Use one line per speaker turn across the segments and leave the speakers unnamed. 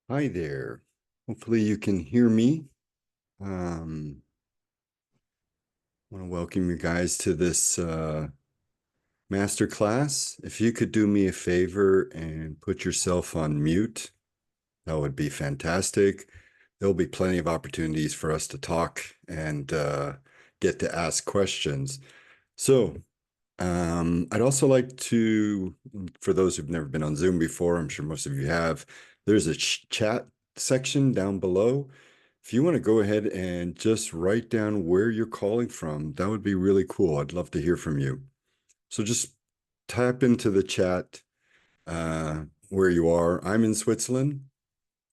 Hi there. Hopefully you can hear me. I want to welcome you guys to this master class. If you could do me a favor and put yourself on mute, that would be fantastic. There'll be plenty of opportunities for us to talk and get to ask questions. So, I'd also like to, for those who've never been on Zoom before, I'm sure most of you have, there's a chat section down below. If you want to go ahead and just write down where you're calling from, that would be really cool. I'd love to hear from you. So just type into the chat where you are. I'm in Switzerland,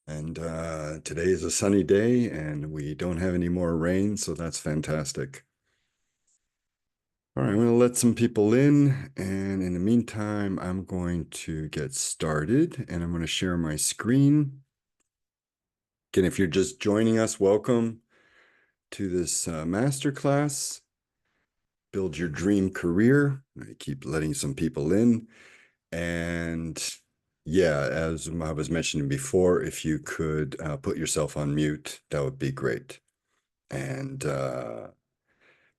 and today is a sunny day, and we don't have any more rain, so that's fantastic. All right, I'm going to let some people in, and in the meantime, I'm going to get started, and I'm going to share my screen. Again, if you're just joining us, welcome to this masterclass, Build Your Dream Career. I keep letting some people in, and yeah, as I was mentioning before, if you could put yourself on mute, that would be great. And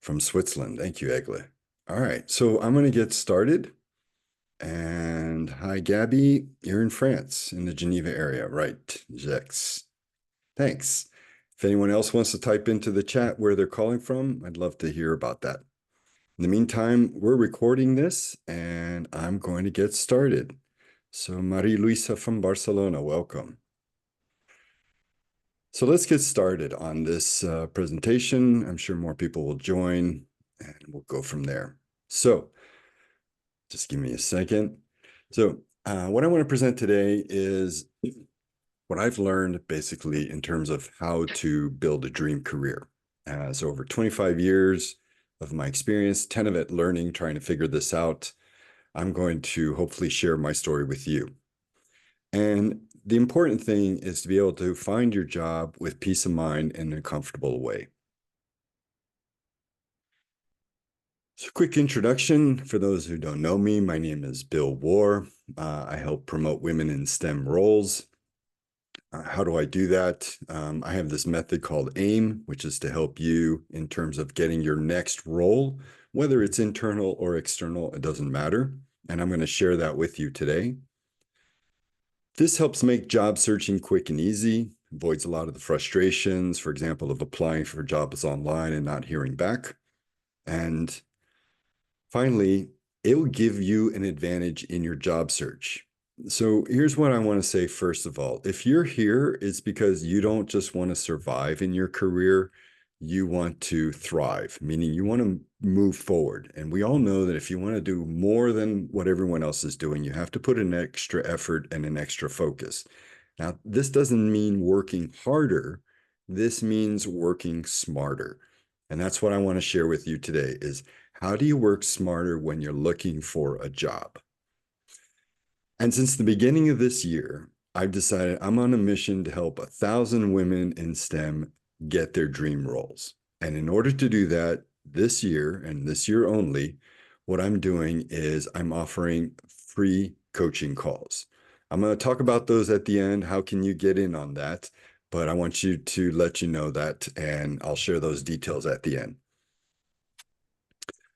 from Switzerland, thank you, Egle. All right, so I'm going to get started. And hi, Gabby. You're in France, in the Geneva area, right? Jex. Thanks. If anyone else wants to type into the chat where they're calling from, I'd love to hear about that. In the meantime, we're recording this and I'm going to get started. So, Marie Luisa from Barcelona, welcome. So, let's get started on this presentation. I'm sure more people will join and we'll go from there. So, just give me a second. So, what I want to present today is what I've learned basically in terms of how to build a dream career. So, over 25 years of my experience, 10 of it learning, trying to figure this out, I'm going to hopefully share my story with you. And the important thing is to be able to find your job with peace of mind in a comfortable way. So, quick introduction for those who don't know me. My name is Bill Woehr. I help promote women in STEM roles. How do I do that? I have this method called AIM, which is to help you in terms of getting your next role, whether it's internal or external, it doesn't matter. And I'm going to share that with you today. This helps make job searching quick and easy, avoids a lot of the frustrations, for example, of applying for jobs online and not hearing back. And finally, it will give you an advantage in your job search. So here's what I want to say first of all. If you're here, it's because you don't just want to survive in your career, you want to thrive, meaning you want to move forward. And we all know that if you want to do more than what everyone else is doing, you have to put an extra effort and an extra focus. Now, this doesn't mean working harder. This means working smarter. And that's what I want to share with you today is how do you work smarter when you're looking for a job? And since the beginning of this year, I've decided I'm on a mission to help 1,000 women in STEM get their dream roles. And in order to do that this year and this year only, what I'm doing is I'm offering free coaching calls. I'm going to talk about those at the end. How can you get in on that? But I want you to let you know that, and I'll share those details at the end.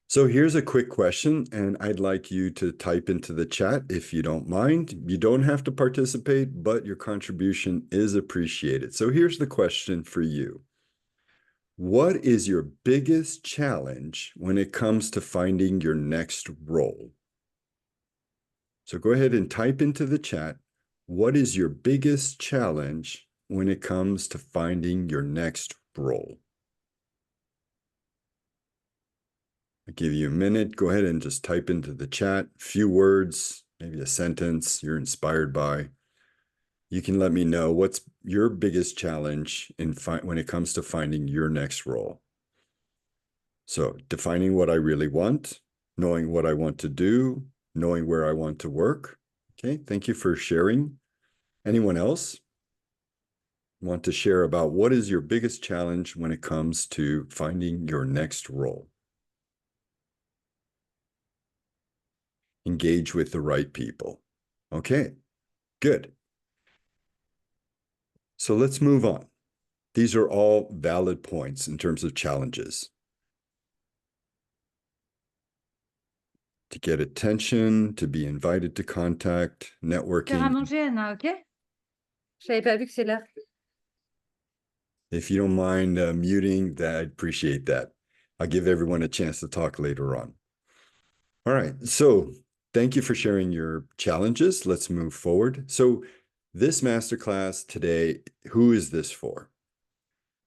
So here's a quick question, and I'd like you to type into the chat if you don't mind. You don't have to participate, but your contribution is appreciated. So here's the question for you. What is your biggest challenge when it comes to finding your next role? So go ahead and type into the chat, what is your biggest challenge when it comes to finding your next role? I'll give you a minute. Go ahead and just type into the chat a few words, maybe a sentence you're inspired by. You can let me know what's your biggest challenge when it comes to finding your next role. So defining what I really want, knowing what I want to do, knowing where I want to work. Okay, thank you for sharing. Anyone else want to share about what is your biggest challenge when it comes to finding your next role? Engage with the right people. Okay, good. So let's move on. These are all valid points in terms of challenges. To get attention, to be invited to contact,
Faire à
networking.
manger, Anna, ok? J'avais pas vu que c'est l'heure.
If you don't mind muting, that I'd appreciate that. I'll give everyone a chance to talk later on. All right, so thank you for sharing your challenges. Let's move forward. So this masterclass today, who is this for?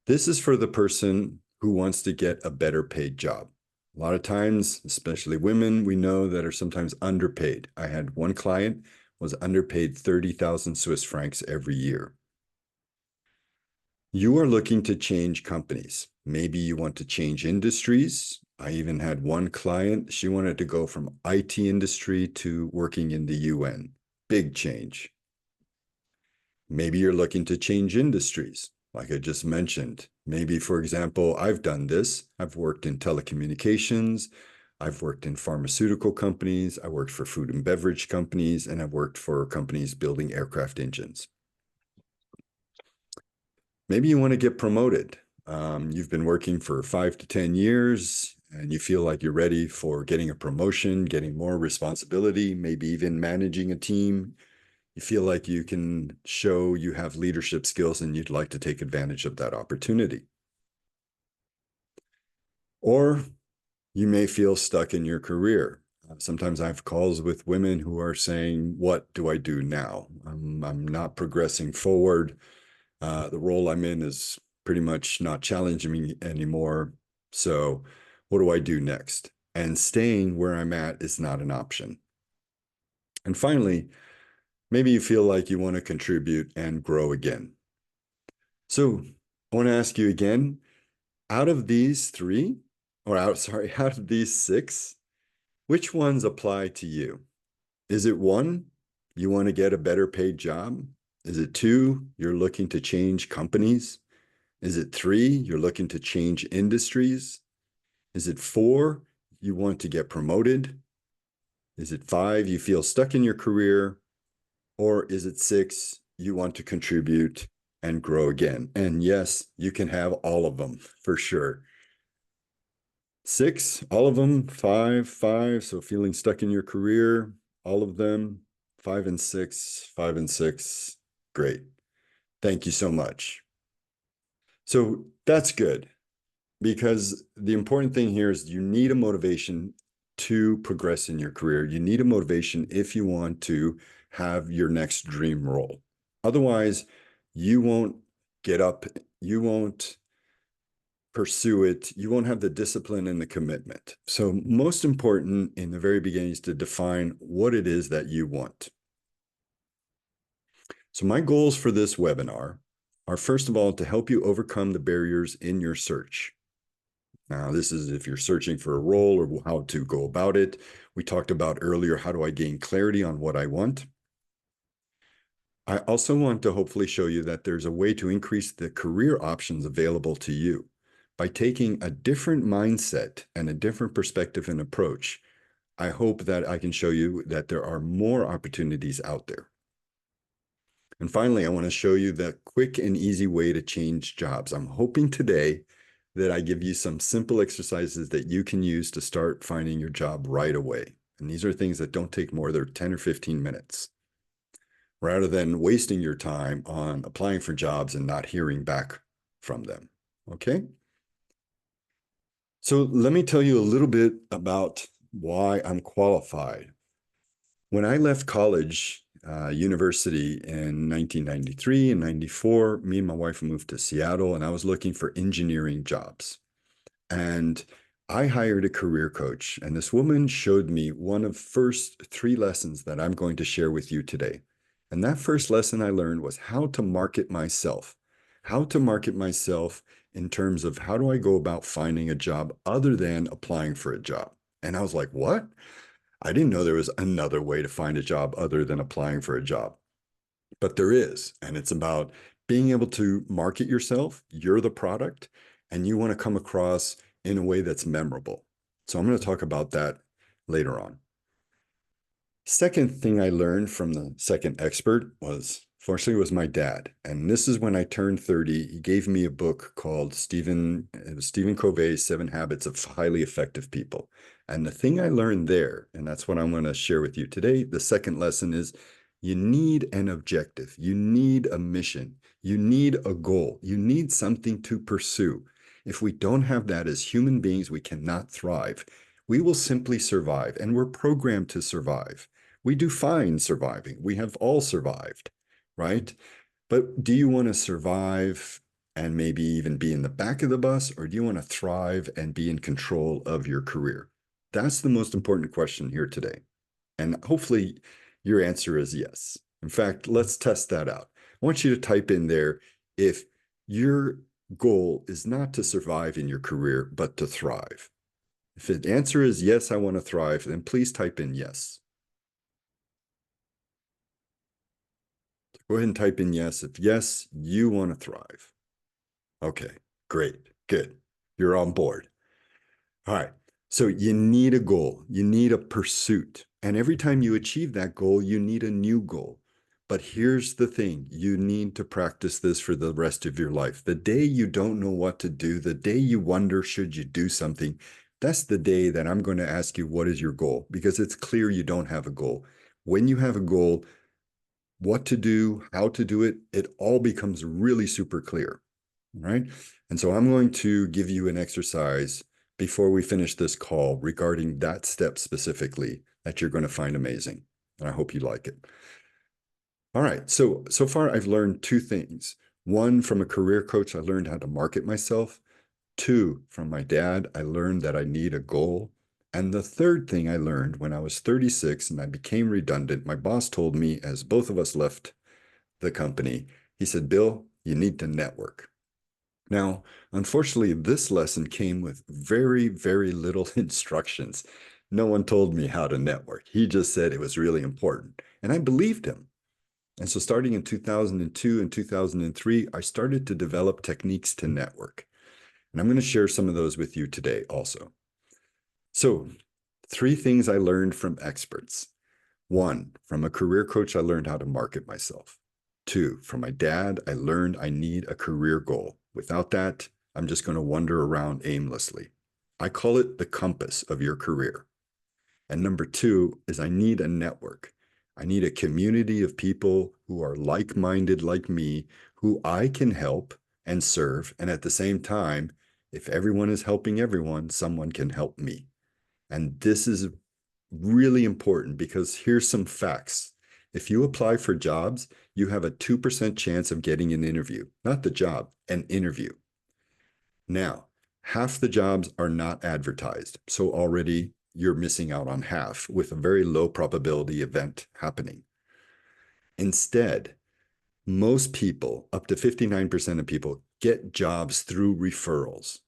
This is for the person who wants to get a better paid job. A lot of times, especially women, we know that are sometimes underpaid. I had one client was underpaid 30,000 Swiss francs every year. You are looking to change companies. Maybe you want to change industries. I even had one client, she wanted to go from IT industry to working in the UN. Big change. Maybe you're looking to change industries, like I just mentioned. Maybe, for example, I've done this. I've worked in telecommunications. I've worked in pharmaceutical companies. I worked for food and beverage companies, and I've worked for companies building aircraft engines. Maybe you want to get promoted. You've been working for 5 to 10 years, and you feel like you're ready for getting a promotion, getting more responsibility, maybe even managing a team. You feel like you can show you have leadership skills and you'd like to take advantage of that opportunity. Or you may feel stuck in your career. Sometimes I have calls with women who are saying, what do I do now? I'm not progressing forward. The role I'm in is pretty much not challenging me anymore. So what do I do next? And staying where I'm at is not an option. And finally, maybe you feel like you want to contribute and grow again. So I want to ask you again, out of these three, out of these six, which ones apply to you? Is it one, you want to get a better paid job? Is it two, you're looking to change companies? Is it three, you're looking to change industries? Is it four, you want to get promoted? Is it five, you feel stuck in your career? Or is it six, you want to contribute and grow again? And yes, you can have all of them for sure. Six, all of them, five. So feeling stuck in your career, all of them, 5 and 6. Great. Thank you so much. So that's good, because the important thing here is you need a motivation to progress in your career. You need a motivation if you want to have your next dream role. Otherwise, you won't get up, you won't pursue it, you won't have the discipline and the commitment. So most important in the very beginning is to define what it is that you want. So my goals for this webinar are, first of all, to help you overcome the barriers in your search. Now, this is if you're searching for a role or how to go about it. We talked about earlier, how do I gain clarity on what I want? I also want to hopefully show you that there's a way to increase the career options available to you. By taking a different mindset and a different perspective and approach, I hope that I can show you that there are more opportunities out there. And finally, I want to show you the quick and easy way to change jobs. I'm hoping today that I give you some simple exercises that you can use to start finding your job right away. And these are things that don't take more than 10 or 15 minutes, rather than wasting your time on applying for jobs and not hearing back from them. Okay? So let me tell you a little bit about why I'm qualified. When I left college, university in 1993 and 94, me and my wife moved to Seattle, and I was looking for engineering jobs. And I hired a career coach, and this woman showed me one of first three lessons that I'm going to share with you today. And that first lesson I learned was how to market myself, in terms of how do I go about finding a job other than applying for a job. And I was like, what? I didn't know there was another way to find a job other than applying for a job. But there is, and it's about being able to market yourself. You're the product, and you want to come across in a way that's memorable. So I'm going to talk about that later on. Second thing I learned from the second expert was Fortunately, it was my dad. And this is when I turned 30. He gave me a book called Stephen Covey's Seven Habits of Highly Effective People. And the thing I learned there, and that's what I'm going to share with you today, the second lesson is you need an objective. You need a mission. You need a goal. You need something to pursue. If we don't have that as human beings, we cannot thrive. We will simply survive, and we're programmed to survive. We do fine surviving. We have all survived, right? But do you want to survive and maybe even be in the back of the bus, or do you want to thrive and be in control of your career? That's the most important question here today. And hopefully your answer is yes. In fact, let's test that out. I want you to type in there if your goal is not to survive in your career, but to thrive. If the answer is yes, I want to thrive, then please type in yes. Go ahead and type in yes. If yes, you want to thrive. Okay, great, good. You're on board. All right. So you need a goal, you need a pursuit. And every time you achieve that goal, you need a new goal. But here's the thing, you need to practice this for the rest of your life. The day you don't know what to do, the day you wonder, should you do something, that's the day that I'm going to ask you, what is your goal? Because it's clear you don't have a goal. When you have a goal, what to do, how to do it, it all becomes really super clear, right? And so I'm going to give you an exercise before we finish this call regarding that step specifically that you're going to find amazing. And I hope you like it. All right. So far I've learned two things. One, from a career coach, I learned how to market myself. Two, from my dad, I learned that I need a goal. And the third thing I learned when I was 36 and I became redundant, my boss told me as both of us left the company, he said, Bill, you need to network. Now, unfortunately, this lesson came with very, very little instructions. No one told me how to network. He just said it was really important. And I believed him. And so starting in 2002 and 2003, I started to develop techniques to network. And I'm going to share some of those with you today also. So, three things I learned from experts. One, from a career coach, I learned how to market myself. Two, from my dad, I learned I need a career goal. Without that, I'm just going to wander around aimlessly. I call it the compass of your career. And number two is I need a network. I need a community of people who are like-minded like me, who I can help and serve. And at the same time, if everyone is helping everyone, someone can help me. And this is really important because here's some facts. If you apply for jobs, you have a 2% chance of getting an interview, not the job, an interview. Now, half the jobs are not advertised. So already you're missing out on half with a very low probability event happening. Instead, most people, up to 59% of people, get jobs through referrals.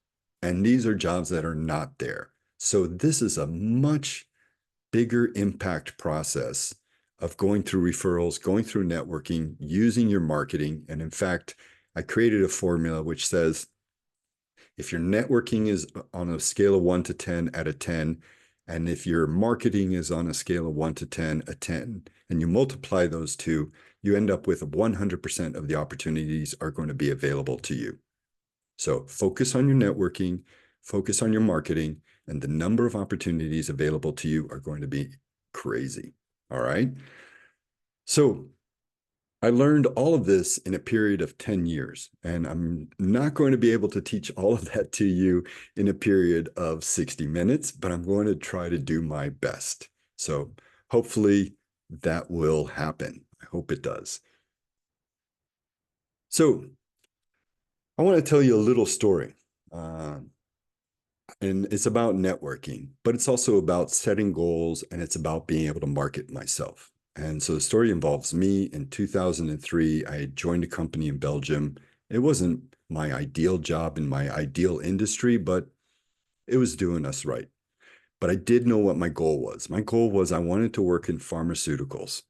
And these are jobs that are not there. So this is a much bigger impact process of going through referrals, going through networking, using your marketing. And in fact, I created a formula which says if your networking is on a scale of 1 to 10 at a 10, and if your marketing is on a scale of 1 to 10, a 10, and you multiply those two, you end up with 100% of the opportunities are going to be available to you. So focus on your networking, focus on your marketing, and the number of opportunities available to you are going to be crazy. All right. So I learned all of this in a period of 10 years, and I'm not going to be able to teach all of that to you in a period of 60 minutes, but I'm going to try to do my best. So hopefully that will happen. I hope it does. So I want to tell you a little story. And it's about networking, but it's also about setting goals and it's about being able to market myself. And so the story involves me in 2003. I joined a company in Belgium. It wasn't my ideal job in my ideal industry, but it was doing us right. But I did know what my goal was. My goal was I wanted to work in pharmaceuticals.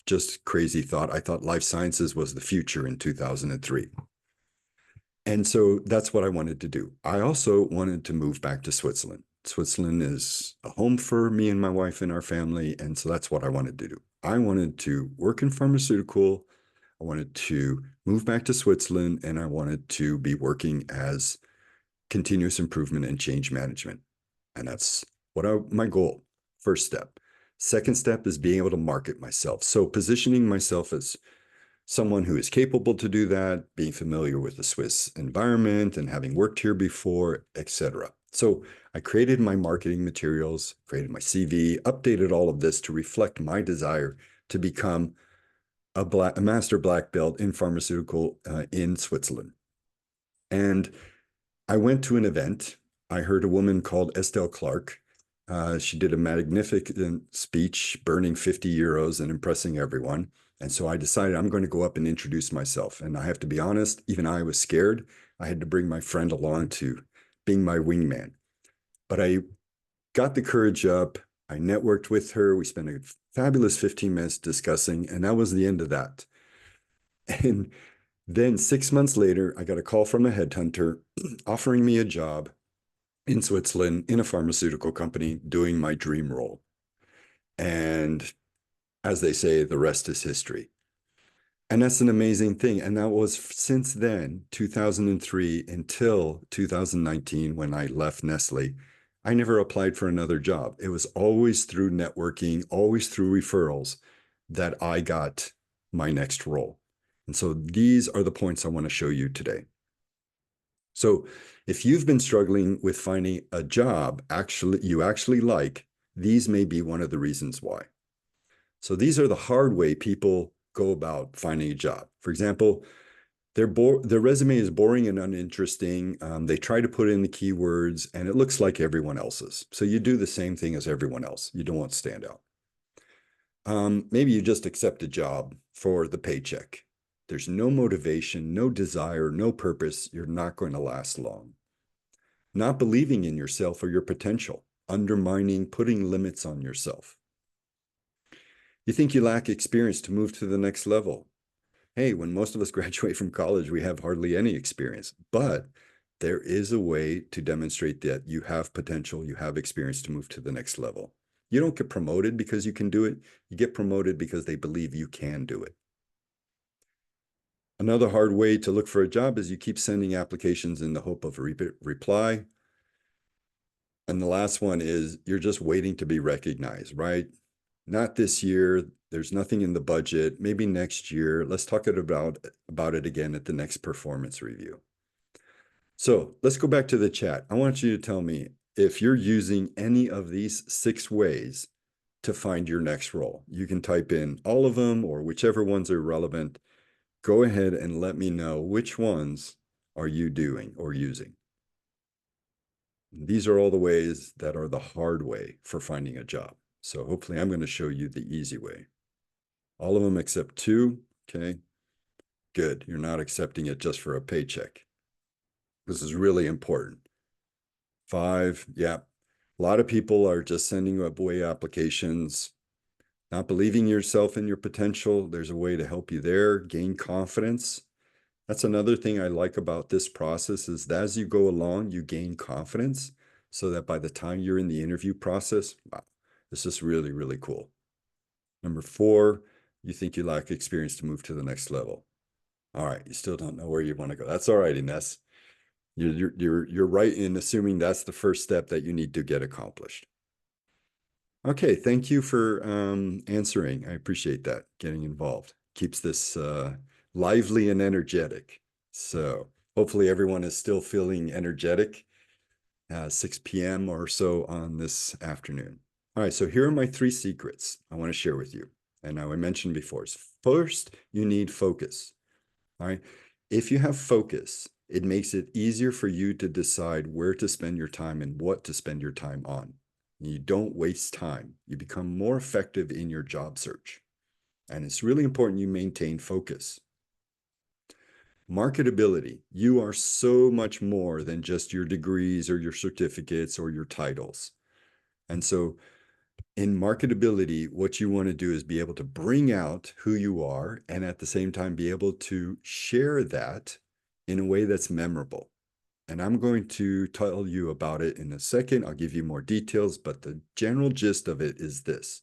Just crazy thought. I thought life sciences was the future in 2003. And so that's what I wanted to do. I also wanted to move back to Switzerland. Switzerland is a home for me and my wife and our family. And so that's what I wanted to do. I wanted to work in pharmaceutical. I wanted to move back to Switzerland, and I wanted to be working as continuous improvement and change management. And that's my goal. First step. Second step is being able to market myself. So positioning myself as someone who is capable to do that, being familiar with the Swiss environment and having worked here before, etc. So I created my marketing materials, created my CV, updated all of this to reflect my desire to become a master black belt in pharmaceutical in Switzerland. And I went to an event. I heard a woman called Estelle Clark. She did a magnificent speech, burning 50 euros and impressing everyone. And so I decided I'm going to go up and introduce myself. And I have to be honest, even I was scared. I had to bring my friend along to being my wingman. But I got the courage up. I networked with her. We spent a fabulous 15 minutes discussing, and that was the end of that. And then 6 months later, I got a call from a headhunter offering me a job in Switzerland in a pharmaceutical company doing my dream role. And as they say, the rest is history. And that's an amazing thing. And that was since then, 2003 until 2019, when I left Nestle. I never applied for another job. It was always through networking, always through referrals that I got my next role. And so these are the points I want to show you today. So if you've been struggling with finding a job you actually like, these may be one of the reasons why. So these are the hard way people go about finding a job. For example, their resume is boring and uninteresting. They try to put in the keywords and it looks like everyone else's. So you do the same thing as everyone else. You don't want to stand out. Maybe you just accept a job for the paycheck. There's no motivation, no desire, no purpose. You're not going to last long. Not believing in yourself or your potential, undermining, putting limits on yourself. You think you lack experience to move to the next level. Hey, when most of us graduate from college, we have hardly any experience, but there is a way to demonstrate that you have potential, you have experience to move to the next level. You don't get promoted because you can do it. You get promoted because they believe you can do it. Another hard way to look for a job is you keep sending applications in the hope of a reply. And the last one is you're just waiting to be recognized, right? Not this year. There's nothing in the budget. Maybe next year. Let's talk about it again at the next performance review. So let's go back to the chat. I want you to tell me if you're using any of these 6 ways to find your next role. You can type in all of them or whichever ones are relevant. Go ahead and let me know which ones are you doing or using. These are all the ways that are the hard way for finding a job. So hopefully I'm going to show you the easy way. All of them except 2. Okay, good. You're not accepting it just for a paycheck. This is really important. 5, yeah. A lot of people are just sending away applications, not believing yourself and your potential. There's a way to help you there, gain confidence. That's another thing I like about this process is that as you go along, you gain confidence so that by the time you're in the interview process, wow, this is really, really cool. Number 4, you think you lack experience to move to the next level. All right, you still don't know where you want to go. That's all right, Ines. You're right in assuming that's the first step that you need to get accomplished. Okay, thank you for answering. I appreciate that, getting involved. Keeps this lively and energetic. So hopefully everyone is still feeling energetic 6 p.m. or so on this afternoon. All right, so here are my 3 secrets I want to share with you. And I mentioned before, first, you need focus. All right, if you have focus, it makes it easier for you to decide where to spend your time and what to spend your time on. You don't waste time. You become more effective in your job search. And it's really important you maintain focus. Marketability. You are so much more than just your degrees or your certificates or your titles. And so in marketability, what you want to do is be able to bring out who you are and at the same time be able to share that in a way that's memorable. And I'm going to tell you about it in a second. I'll give you more details, but the general gist of it is this.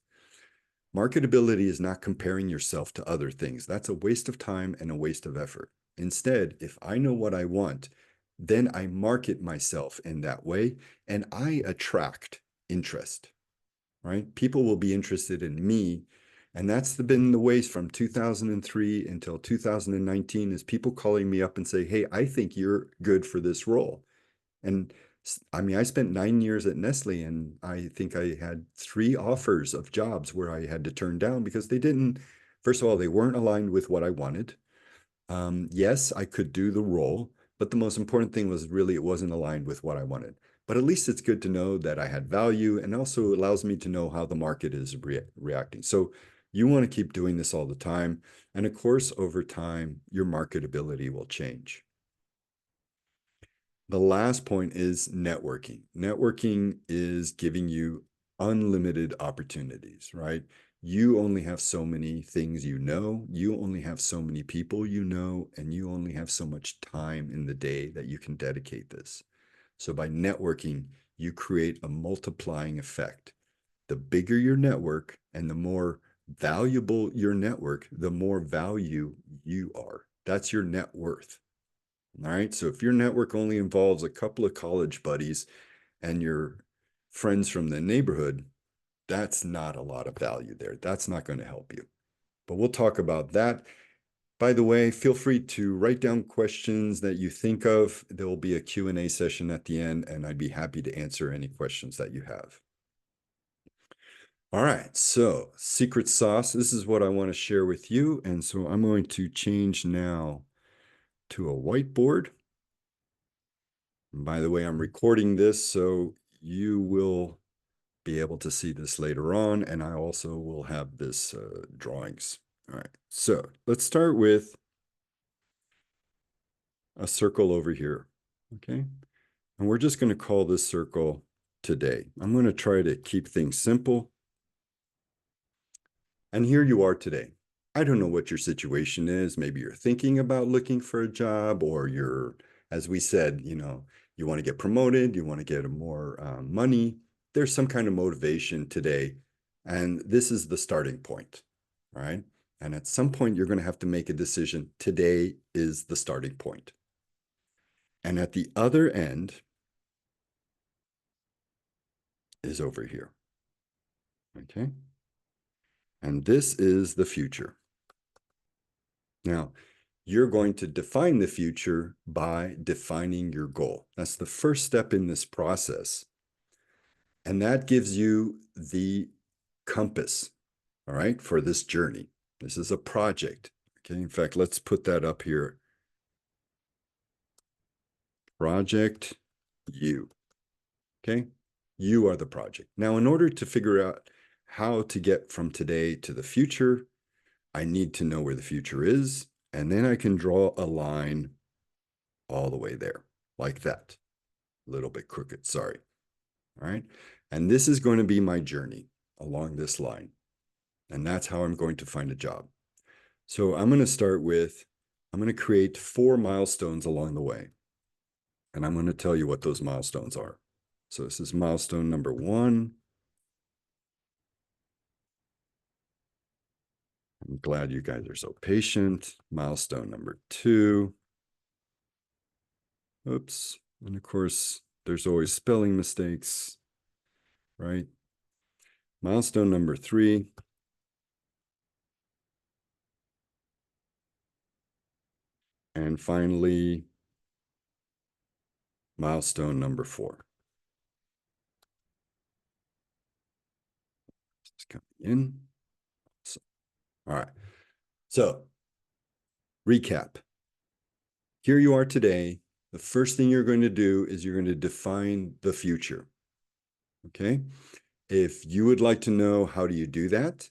Marketability is not comparing yourself to other things. That's a waste of time and a waste of effort. Instead, if I know what I want, then I market myself in that way and I attract interest, right? People will be interested in me. And that's been the ways from 2003 until 2019 is people calling me up and say, hey, I think you're good for this role. And I mean, I spent 9 years at Nestle and I think I had 3 offers of jobs where I had to turn down because they didn't, first of all, they weren't aligned with what I wanted. Yes, I could do the role, but the most important thing was really it wasn't aligned with what I wanted. But at least it's good to know that I had value and also allows me to know how the market is reacting. So you want to keep doing this all the time. And of course, over time, your marketability will change. The last point is networking. Networking is giving you unlimited opportunities, right? You only have so many things you know, you only have so many people you know, and you only have so much time in the day that you can dedicate this. So by networking, you create a multiplying effect. The bigger your network and the more valuable your network, the more value you are. That's your net worth. All right. So if your network only involves a couple of college buddies and your friends from the neighborhood, that's not a lot of value there. That's not going to help you. But we'll talk about that. By the way, feel free to write down questions that you think of. There will be a Q&A session at the end, and I'd be happy to answer any questions that you have. All right, so secret sauce. This is what I want to share with you. And so I'm going to change now to a whiteboard. And by the way, I'm recording this, so you will be able to see this later on, and I also will have this drawings. All right, so let's start with a circle over here, okay? And we're just going to call this circle today. I'm going to try to keep things simple. And here you are today. I don't know what your situation is. Maybe you're thinking about looking for a job, or you're, as we said, you want to get promoted, you want to get more money. There's some kind of motivation today. And this is the starting point, right? And at some point, you're going to have to make a decision. Today is the starting point. And at the other end is over here, okay? And this is the future. Now, you're going to define the future by defining your goal. That's the first step in this process. And that gives you the compass, all right, for this journey. This is a project. Okay, in fact, let's put that up here. Project you. Okay, you are the project. Now, in order to figure out how to get from today to the future, I need to know where the future is, and then I can draw a line all the way there, like that. A little bit crooked, sorry. All right. And this is going to be my journey along this line. And that's how I'm going to find a job. So I'm going to start with, I'm going to create 4 milestones along the way. And I'm going to tell you what those milestones are. So this is milestone number 1. I'm glad you guys are so patient. Milestone number 2. Oops. And of course, there's always spelling mistakes, right? Milestone number 3. And finally, milestone number 4. It's coming in. So, all right. So, recap. Here you are today. The first thing you're going to do is you're going to define the future. Okay? If you would like to know how do you do that,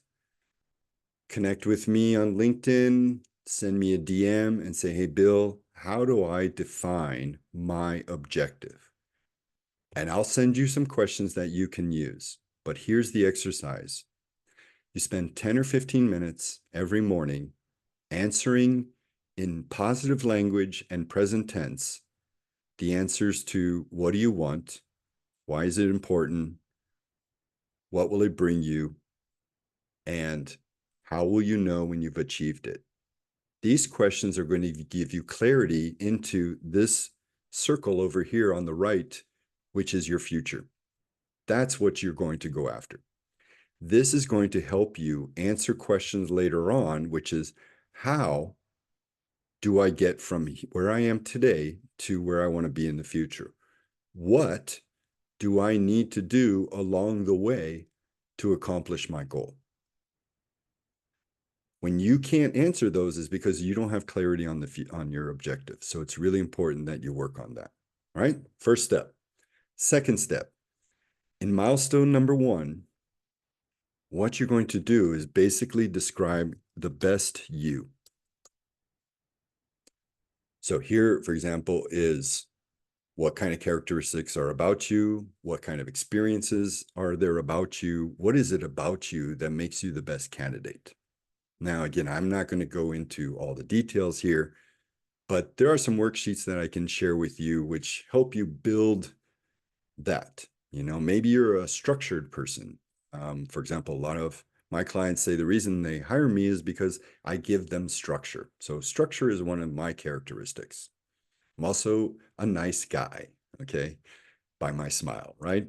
connect with me on LinkedIn, send me a DM and say, hey, Bill, how do I define my objective? And I'll send you some questions that you can use. But here's the exercise. You spend 10 or 15 minutes every morning answering in positive language and present tense the answers to what do you want? Why is it important? What will it bring you? And how will you know when you've achieved it? These questions are going to give you clarity into this circle over here on the right, which is your future. That's what you're going to go after. This is going to help you answer questions later on, which is how do I get from where I am today to where I want to be in the future? What do I need to do along the way to accomplish my goal? When you can't answer those is because you don't have clarity on your objective. So it's really important that you work on that. All right? First step. Second step. In milestone number 1, what you're going to do is basically describe the best you. So here, for example, is what kind of characteristics are about you? What kind of experiences are there about you? What is it about you that makes you the best candidate? Now, again, I'm not going to go into all the details here, but there are some worksheets that I can share with you which help you build that. You know, maybe you're a structured person. For example, a lot of my clients say the reason they hire me is because I give them structure. So structure is one of my characteristics. I'm also a nice guy, okay, by my smile, right?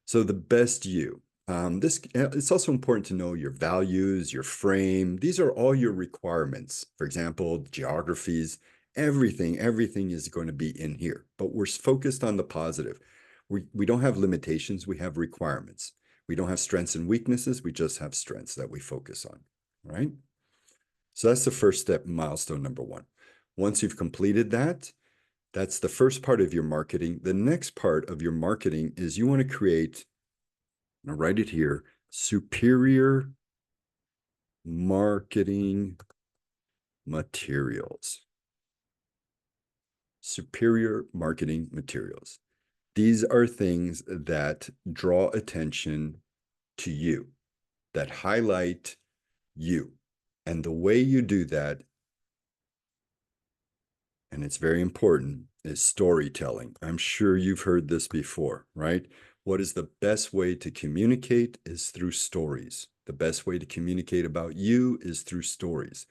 So the best you. It's also important to know your values, your frame. These are all your requirements. For example, geographies, everything is going to be in here, but we're focused on the positive. We don't have limitations, we have requirements. We don't have strengths and weaknesses, we just have strengths that we focus on, right? So that's the first step, milestone number 1. Once you've completed that, that's the first part of your marketing. The next part of your marketing is you want to create, I'll write it here, superior marketing materials. Superior marketing materials. These are things that draw attention to you, that highlight you. And the way you do that, and it's very important, is storytelling. I'm sure you've heard this before, right? What is the best way to communicate is through stories. The best way to communicate about you is through stories.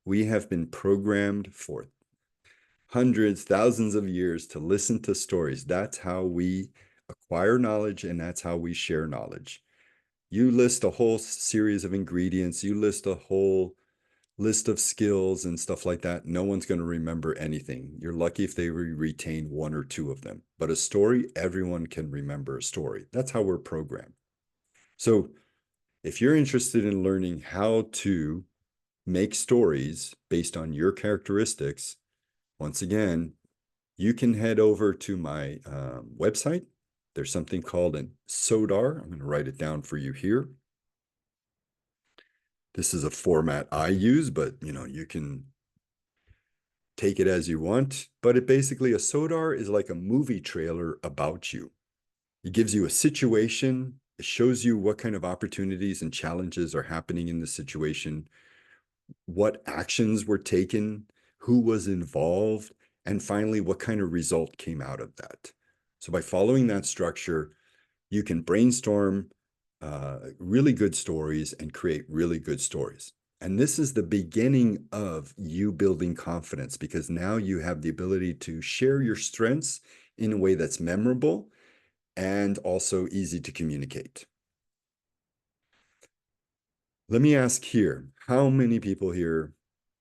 We have been programmed for hundreds, thousands of years to listen to stories. That's how we acquire knowledge and that's how we share knowledge. You list a whole series of ingredients, you list a whole list of skills and stuff like that. No one's going to remember anything. You're lucky if they retain 1 or 2 of them. But a story, everyone can remember a story. That's how we're programmed. So if you're interested in learning how to make stories based on your characteristics, once again, you can head over to my website. There's something called an SODAR. I'm going to write it down for you here. This is a format I use, but you can take it as you want. But it basically, a SODAR is like a movie trailer about you. It gives you a situation. It shows you what kind of opportunities and challenges are happening in the situation, what actions were taken, who was involved, and finally, what kind of result came out of that. So by following that structure, you can brainstorm really good stories and create really good stories. And this is the beginning of you building confidence because now you have the ability to share your strengths in a way that's memorable and also easy to communicate. Let me ask here, how many people here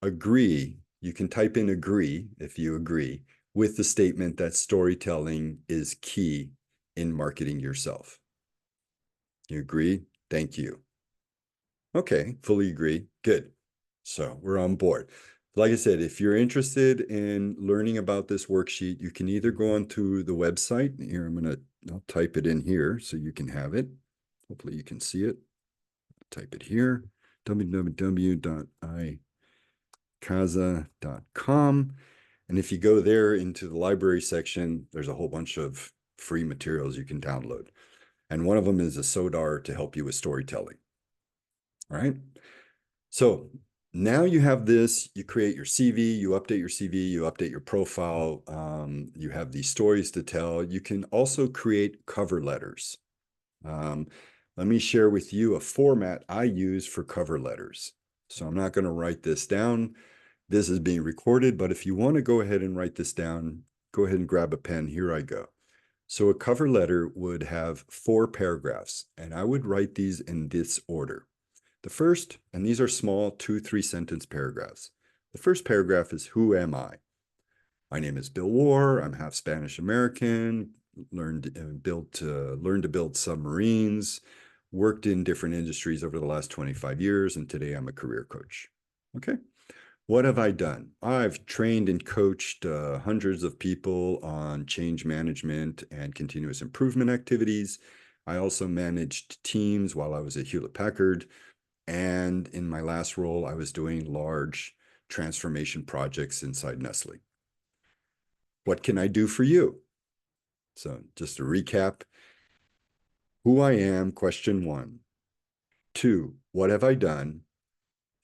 agree? You can type in agree if you agree with the statement that storytelling is key in marketing yourself. You agree? Thank you. Okay, fully agree. Good. So we're on board. Like I said, if you're interested in learning about this worksheet, you can either go onto the website. Here, I'll type it in here so you can have it. Hopefully you can see it. Type it here, www.icaza.com. And if you go there into the library section, there's a whole bunch of free materials you can download. And one of them is a SODAR to help you with storytelling. All right. So now you have this, you create your CV, you update your CV, you update your profile, you have these stories to tell. You can also create cover letters. let me share with you a format I use for cover letters. So I'm not going to write this down. This is being recorded, but if you want to go ahead and write this down, go ahead and grab a pen. Here I go. So a cover letter would have 4 paragraphs, and I would write these in this order. The first, and these are small 2-3 sentence paragraphs. The first paragraph is, who am I? My name is Bill Woehr. I'm half Spanish American, learned to build submarines, worked in different industries over the last 25 years, and today I'm a career coach. Okay. What have I done? I've trained and coached hundreds of people on change management and continuous improvement activities. I also managed teams while I was at Hewlett Packard. And in my last role, I was doing large transformation projects inside Nestle. What can I do for you? So just to recap, who I am, question 1. 2, what have I done?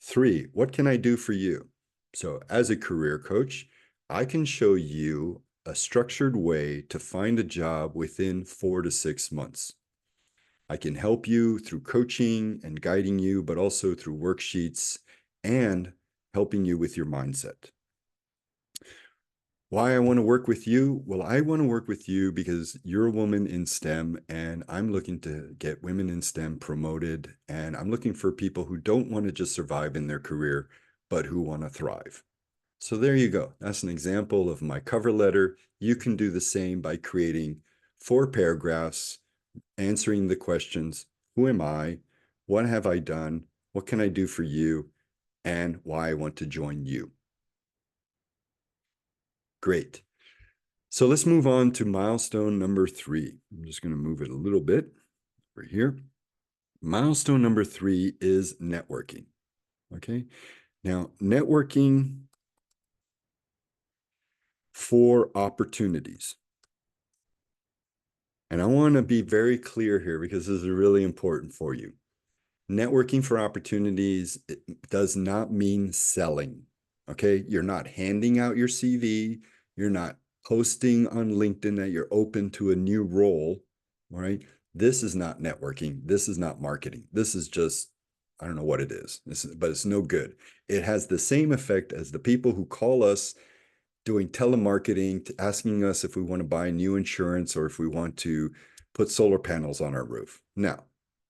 3, what can I do for you? So as a career coach, I can show you a structured way to find a job within 4 to 6 months. I can help you through coaching and guiding you, but also through worksheets and helping you with your mindset. Why I want to work with you? Well, I want to work with you because you're a woman in STEM, and I'm looking to get women in STEM promoted. And I'm looking for people who don't want to just survive in their career, but who want to thrive. So there you go. That's an example of my cover letter. You can do the same by creating 4 paragraphs, answering the questions, who am I? What have I done? What can I do for you? And why I want to join you. Great. So let's move on to milestone number 3. I'm just going to move it a little bit over here. Milestone number 3 is networking. Okay. Now, networking for opportunities. And I want to be very clear here because this is really important for you. Networking for opportunities, it does not mean selling. Okay. You're not handing out your CV. You're not posting on LinkedIn that you're open to a new role. All right. This is not networking. This is not marketing. This is just, I don't know what it is, but it's no good. It has the same effect as the people who call us doing telemarketing, asking us if we want to buy new insurance or if we want to put solar panels on our roof. No,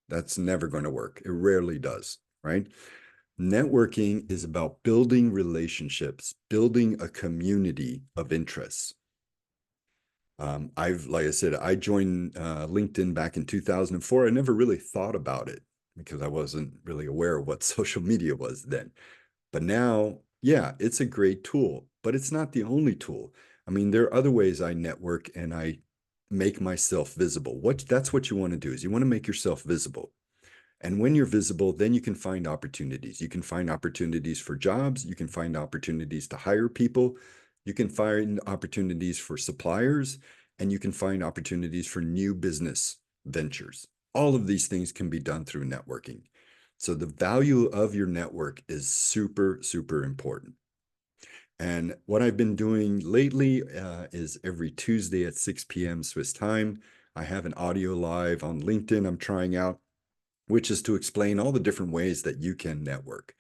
that's never going to work. It rarely does, right? Networking is about building relationships, building a community of interests. Like I said, I joined LinkedIn back in 2004. I never really thought about it because I wasn't really aware of what social media was then. But now, yeah, it's a great tool, but it's not the only tool. I mean, there are other ways I network and I make myself visible. That's what you want to do is you want to make yourself visible. And when you're visible, then you can find opportunities. You can find opportunities for jobs. You can find opportunities to hire people. You can find opportunities for suppliers, and you can find opportunities for new business ventures. All of these things can be done through networking. So the value of your network is super, super important. And what I've been doing lately is every Tuesday at 6 p.m. Swiss time, I have an audio live on LinkedIn I'm trying out, which is to explain all the different ways that you can network,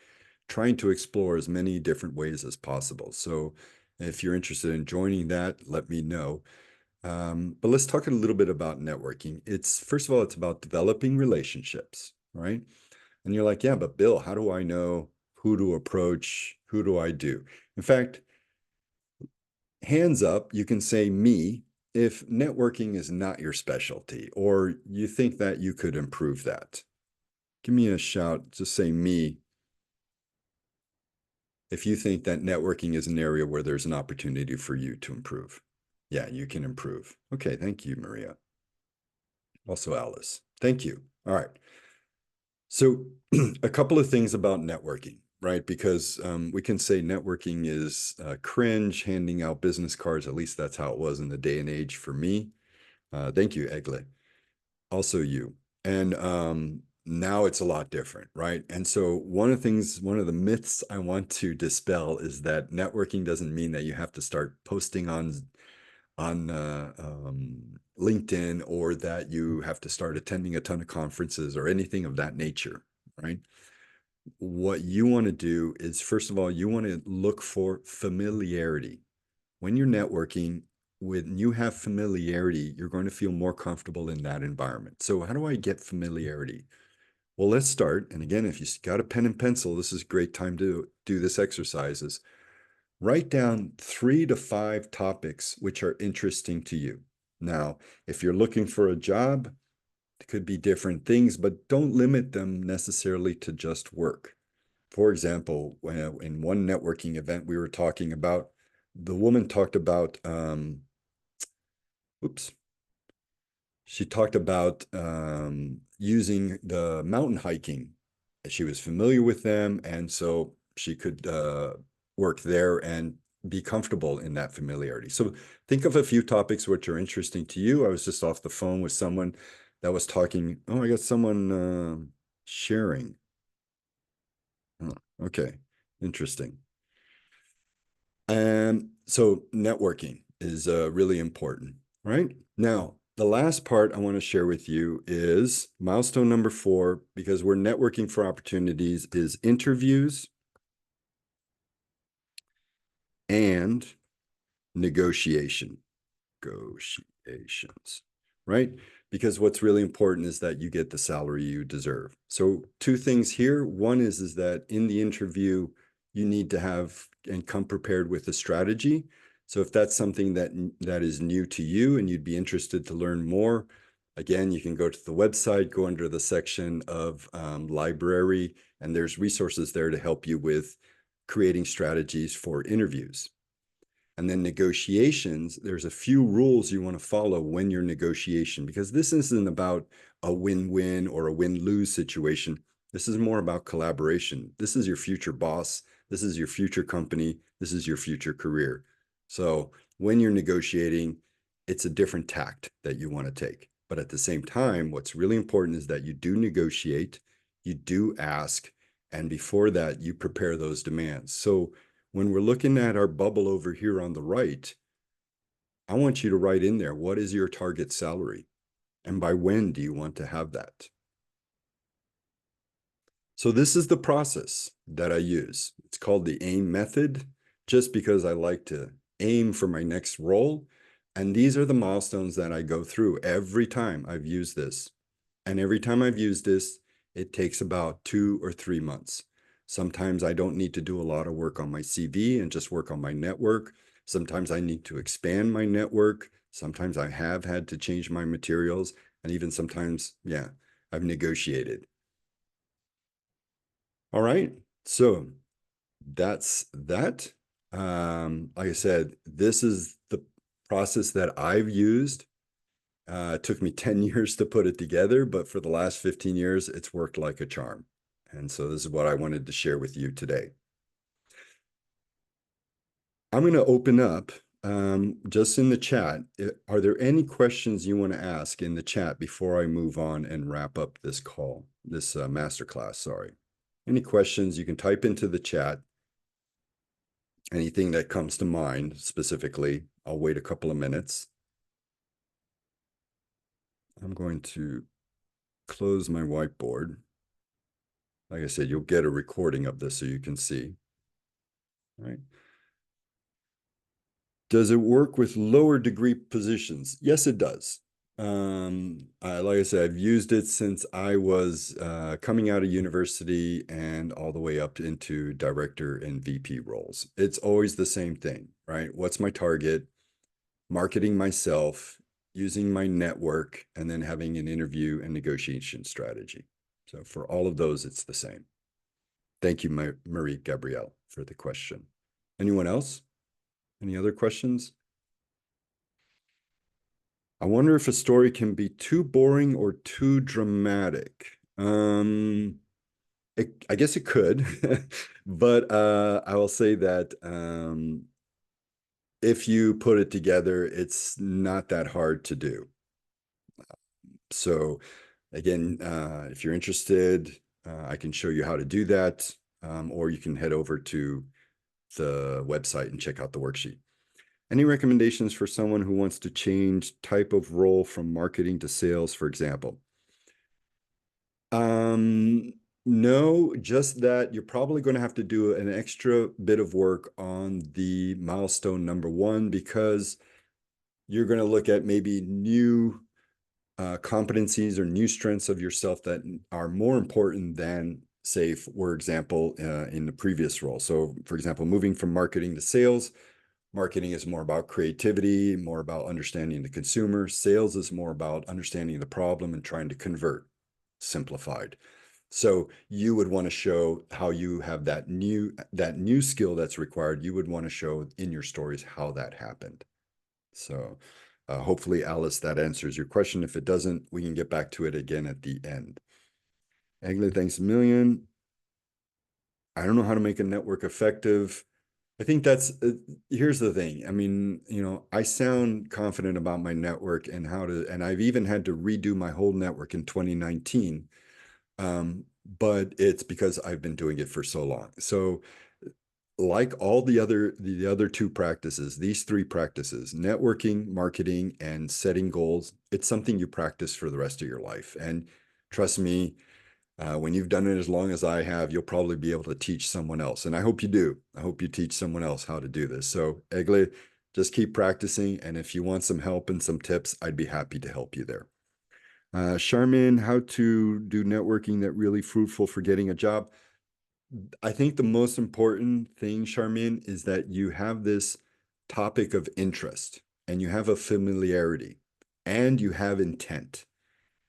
trying to explore as many different ways as possible. So if you're interested in joining that, let me know. But let's talk a little bit about networking. First of all, it's about developing relationships, right? And you're like, yeah, but Bill, how do I know who to approach? Who do I do? In fact, hands up, you can say me if networking is not your specialty or you think that you could improve that. Give me a shout. Just say me if you think that networking is an area where there's an opportunity for you to improve. Yeah, you can improve. Okay, thank you, Maria. Also, Alice. Thank you. All right. So, a couple of things about networking, right? Because we can say networking is cringe, handing out business cards. At least that's how it was in the day and age for me. Thank you, Egle. Also, you. And now it's a lot different, right? And so, one of the myths I want to dispel is that networking doesn't mean that you have to start posting on LinkedIn or that you have to start attending a ton of conferences or anything of that nature, right? What you want to do is, first of all, you want to look for familiarity. When you're networking, when you have familiarity, you're going to feel more comfortable in that environment. So, how do I get familiarity? Well, let's start. And again, if you got a pen and pencil, this is a great time to do this exercise. Is write down 3 to 5 topics which are interesting to you. Now, if you're looking for a job, it could be different things, but don't limit them necessarily to just work. For example, in one networking event we were talking about, the woman talked about, oops, she talked about using the mountain hiking. She was familiar with them, and so she could work there and be comfortable in that familiarity. So think of a few topics which are interesting to you. I was just off the phone with someone that was talking. Oh, I got someone sharing. Oh, okay, interesting. And so networking is really important, right? Now, the last part I want to share with you is milestone number 4, because we're networking for opportunities, is interviews and negotiation. Negotiations, right? Because what's really important is that you get the salary you deserve. So 2 things here. One is that in the interview, you need to have and come prepared with a strategy. So if that's something that is new to you and you'd be interested to learn more, again, you can go to the website, go under the section of library, and there's resources there to help you with creating strategies for interviews. And then negotiations, there's a few rules you want to follow when you're negotiation, because this isn't about a win-win or a win-lose situation. This is more about collaboration. This is your future boss. This is your future company. This is your future career. So when you're negotiating, it's a different tact that you want to take. But at the same time, what's really important is that you do negotiate, you do ask, and before that, you prepare those demands. So when we're looking at our bubble over here on the right, I want you to write in there, what is your target salary? And by when do you want to have that? So this is the process that I use. It's called the AIM method, just because I like to aim for my next role. And these are the milestones that I go through every time I've used this. And every time I've used this, it takes about 2 or 3 months. Sometimes I don't need to do a lot of work on my CV and just work on my network. Sometimes I need to expand my network. Sometimes I have had to change my materials. And even sometimes, yeah, I've negotiated. All right. So that's that. Like I said, this is the process that I've used. It took me 10 years to put it together, but for the last 15 years, it's worked like a charm. And so this is what I wanted to share with you today. I'm going to open up just in the chat. Are there any questions you want to ask in the chat before I move on and wrap up this call, this masterclass? Sorry. Any questions you can type into the chat. Anything that comes to mind specifically. I'll wait a couple of minutes. I'm going to close my whiteboard. Like I said, you'll get a recording of this so you can see. All right. Does it work with lower degree positions? Yes, it does. Like I said, I've used it since I was coming out of university and all the way up into director and VP roles. It's always the same thing, right? What's my target? Marketing myself, using my network, and then having an interview and negotiation strategy. So for all of those, it's the same. Thank you, Marie Gabrielle, for the question. Anyone else? Any other questions? I wonder if a story can be too boring or too dramatic. I guess it could, but I will say that if you put it together, it's not that hard to do. So again, if you're interested, I can show you how to do that, or you can head over to the website and check out the worksheet. Any recommendations for someone who wants to change type of role from marketing to sales, for example? Um, no, just that you're probably going to have to do an extra bit of work on the milestone number one because you're going to look at maybe new competencies or new strengths of yourself that are more important than, say, for example, in the previous role. So, for example, moving from marketing to sales, marketing is more about creativity, more about understanding the consumer. Sales is more about understanding the problem and trying to convert, simplified. So you would want to show how you have that new skill that's required. You would want to show in your stories how that happened. So hopefully, Alice, that answers your question. If it doesn't, we can get back to it again at the end. Egley, thanks a million. I don't know how to make a network effective. I think here's the thing. I mean, I sound confident about my network and and I've even had to redo my whole network in 2019. But it's because I've been doing it for so long. So like all the other two practices, these three practices, networking, marketing, and setting goals, it's something you practice for the rest of your life. And trust me, when you've done it as long as I have, you'll probably be able to teach someone else. And I hope you do. I hope you teach someone else how to do this. So, Egle, just keep practicing. And if you want some help and some tips, I'd be happy to help you there. Charmin, how to do networking that really fruitful for getting a job? I think the most important thing, Charmin, is that you have this topic of interest and you have a familiarity and you have intent.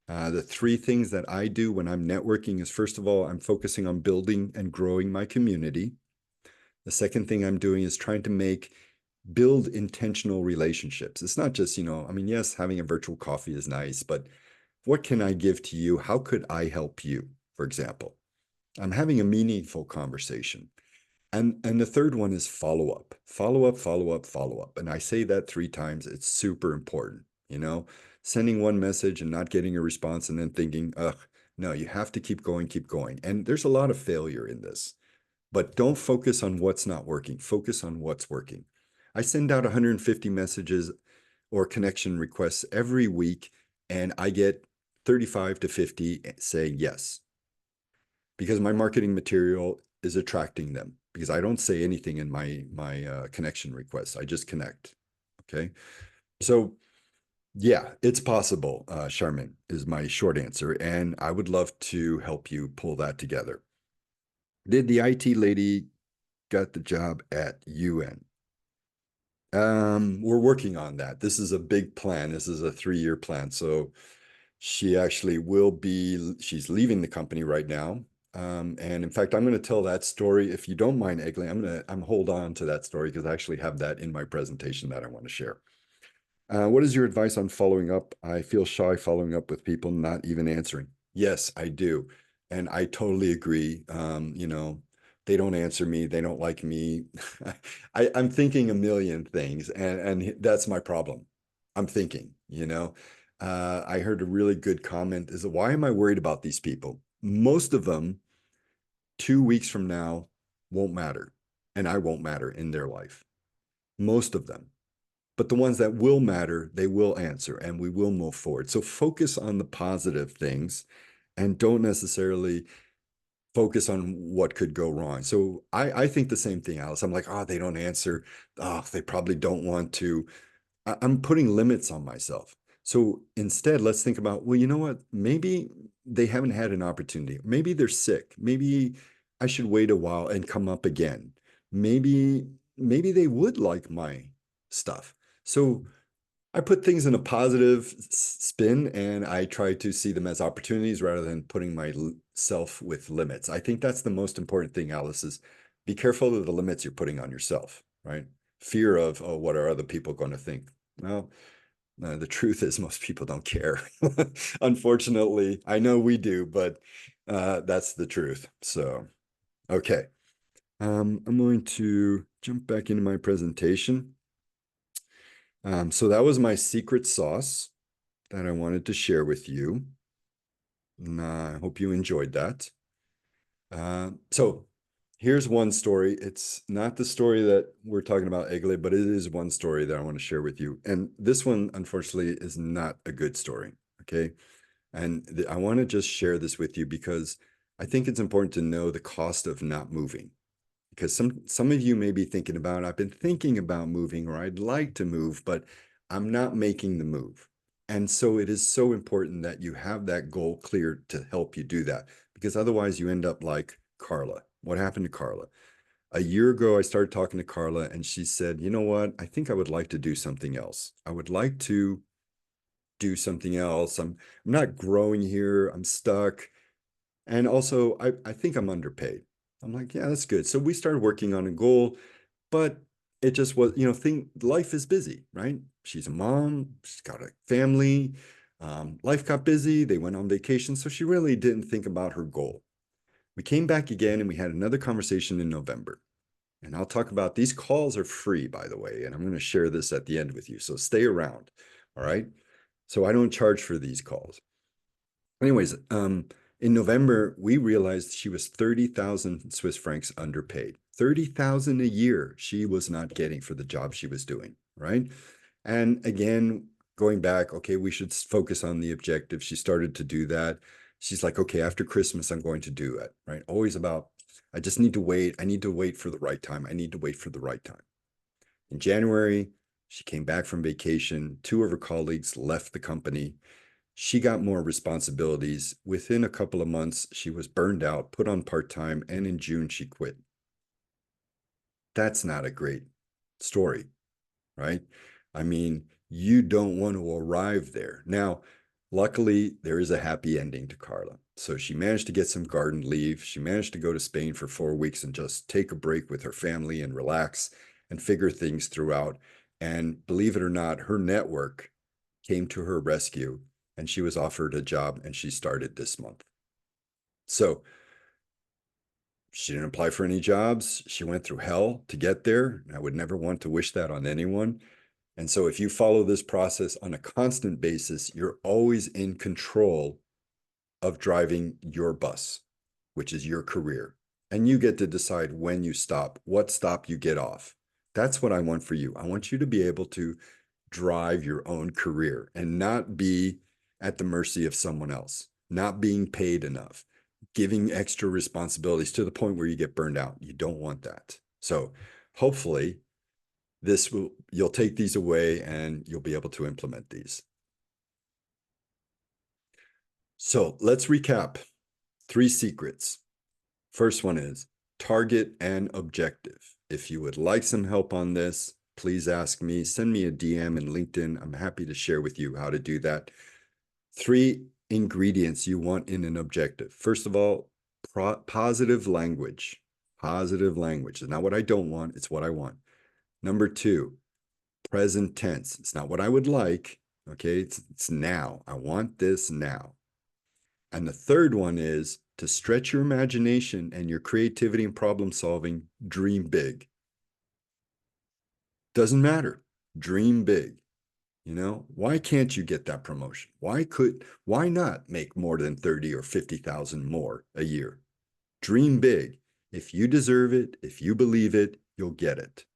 The three things that I do when I'm networking is first of all, I'm focusing on building and growing my community. The second thing I'm doing is trying to build intentional relationships. It's not just, I mean, yes, having a virtual coffee is nice, but what can I give to you? How could I help you, for example? I'm having a meaningful conversation. And the third one is follow up, follow up, follow up, follow up. And I say that three times. It's super important, sending one message and not getting a response and then thinking, ugh, no, you have to keep going, keep going. And there's a lot of failure in this, but don't focus on what's not working. Focus on what's working. I send out 150 messages or connection requests every week, and I get 35 to 50 saying yes because my marketing material is attracting them because I don't say anything in my connection requests. I just connect. Okay. So yeah, it's possible, Charmin, is my short answer. And I would love to help you pull that together. Did the IT lady got the job at UN? We're working on that. This is a big plan. This is a 3-year plan. So she actually she's leaving the company right now. And in fact, I'm going to tell that story. If you don't mind, Egley, I'm hold on to that story because I actually have that in my presentation that I want to share. What is your advice on following up? I feel shy following up with people not even answering. Yes, I do. And I totally agree. They don't answer me. They don't like me. I'm thinking a million things, and that's my problem. I'm thinking, I heard a really good comment is why am I worried about these people? Most of them 2 weeks from now won't matter, and I won't matter in their life. Most of them. But the ones that will matter, they will answer and we will move forward. So focus on the positive things and don't necessarily focus on what could go wrong. So I think the same thing, Alice. I'm like, oh, they don't answer. Oh, they probably don't want to. I'm putting limits on myself. So instead, let's think about, well, you know what? Maybe they haven't had an opportunity. Maybe they're sick. Maybe I should wait a while and come up again. Maybe, maybe they would like my stuff. So I put things in a positive spin and I try to see them as opportunities rather than putting myself with limits. I think that's the most important thing, Alice, is be careful of the limits you're putting on yourself, right? Fear of, oh, what are other people going to think? Well, the truth is most people don't care. Unfortunately, I know we do, but that's the truth. So, okay. I'm going to jump back into my presentation. So that was my secret sauce that I wanted to share with you. And I hope you enjoyed that. So Here's one story. It's not the story that we're talking about, Egle, but it is one story that I want to share with you. And this one, unfortunately, is not a good story. Okay. And I want to just share this with you because I think it's important to know the cost of not moving. Because some of you may be thinking about, I've been thinking about moving, or I'd like to move, but I'm not making the move. And so it is so important that you have that goal clear to help you do that, because otherwise you end up like Carla. What happened to Carla? A year ago, I started talking to Carla, and she said, you know what? I think I would like to do something else. I would like to do something else. I'm not growing here. I'm stuck. And also, I think I'm underpaid. I'm like, yeah, that's good. So we started working on a goal, but it just was, life is busy, right? She's a mom, she's got a family. Life got busy. They went on vacation. So she really didn't think about her goal. We came back again and we had another conversation in November. And I'll talk about these calls are free, by the way, and I'm going to share this at the end with you. So stay around. All right. So I don't charge for these calls. Anyways, in November, we realized she was 30,000 Swiss francs underpaid. 30,000 a year she was not getting for the job she was doing, right? And again, going back, okay, we should focus on the objective. She started to do that. She's like, okay, after Christmas, I'm going to do it, right? Always about, I just need to wait. I need to wait for the right time. I need to wait for the right time. In January, she came back from vacation. Two of her colleagues left the company. She got more responsibilities. Within a couple of months, she was burned out, put on part-time, and in June, she quit. That's not a great story, right? I mean, you don't want to arrive there. Now, luckily, there is a happy ending to Carla. So she managed to get some garden leave. She managed to go to Spain for 4 weeks and just take a break with her family and relax and figure things throughout. And believe it or not, her network came to her rescue and she was offered a job and she started this month. So she didn't apply for any jobs. She went through hell to get there. I would never want to wish that on anyone. And so if you follow this process on a constant basis, you're always in control of driving your bus, which is your career. And you get to decide when you stop, what stop you get off. That's what I want for you. I want you to be able to drive your own career and not be at the mercy of someone else, not being paid enough, giving extra responsibilities to the point where you get burned out. You don't want that. So hopefully you'll take these away and you'll be able to implement these. So let's recap 3 secrets. First one is target and objective. If you would like some help on this, please ask me. Send me a DM in LinkedIn. I'm happy to share with you how to do that. 3 ingredients you want in an objective. First of all, positive language. Positive language. It's not what I don't want, it's what I want. Number 2, present tense. It's not what I would like. Okay, it's now. I want this now. And the third one is to stretch your imagination and your creativity and problem solving, dream big. Doesn't matter. Dream big. Why can't you get that promotion? Why not make more than 30 or 50,000 more a year? Dream big. If you deserve it, if you believe it, you'll get it.